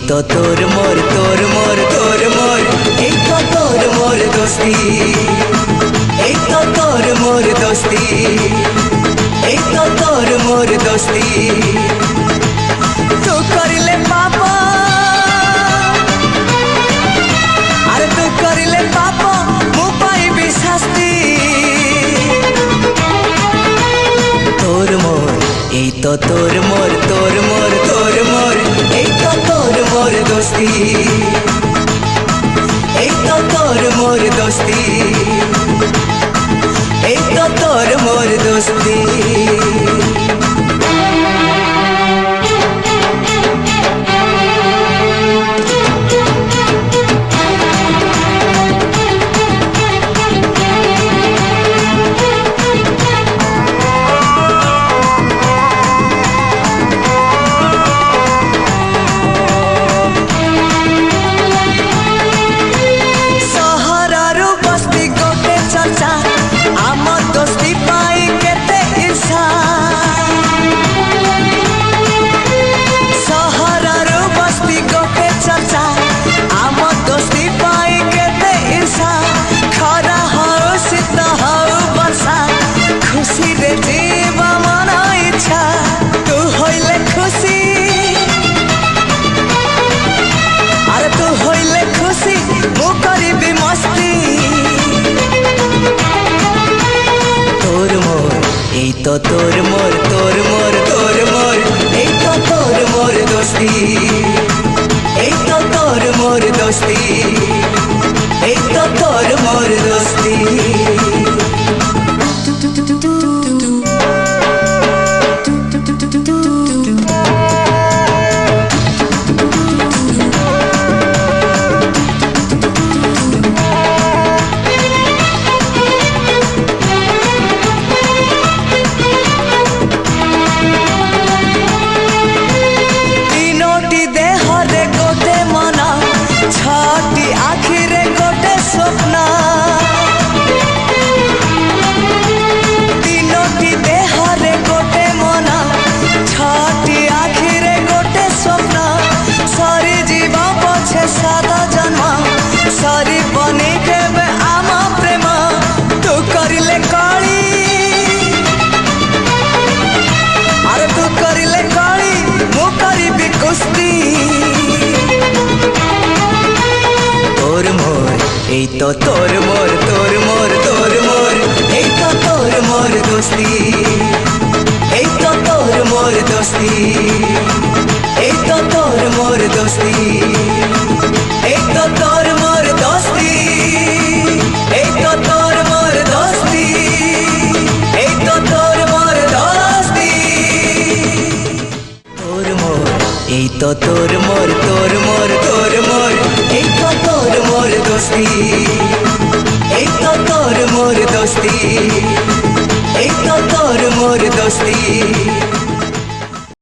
तो तोर मोर तोर मोर तोर मोर एक तो तोर मोर दोस्ती एक तो तोर मोर दोस्ती एक तो तोर मोर दोस्ती तू करिले पापा अरे तू करिले पापा मु पाइबी शास्ति तोर मोर এই তো তোর মোর তোর মোর তোর মোর এই তো তোর মোর দোস্তি এই তো তোর মোর দোস্তি এই তো তোর মোর দোস্তি तो तोर मोर तोर मोर तोर मोर एक तो तोर मोर दोस्ती एक तो तोर मोर दोस्ती एक तो तोर मोर दोस्ती सारी बनी के आमा प्रेम तू करिले काली अरे तू करिले काली मु करिबी कुस्ती तोर मोर এই তো তোর মোর তোর মোর তোর মোর এই তো তোর মোর দোস্তি এই তো তোর মোর দোস্তি এই তো তোর মোর দোস্তি এই তো তোর মোর দোস্তি এই তো তোর মোর দোস্তি এই তো তোর মোর দোস্তি তোর মোর এই তো তোর মোর তোর মোর তোর মোর এই তো তোর মোর দোস্তি এই তো তোর মোর দোস্তি এই তো তোর মোর দোস্তি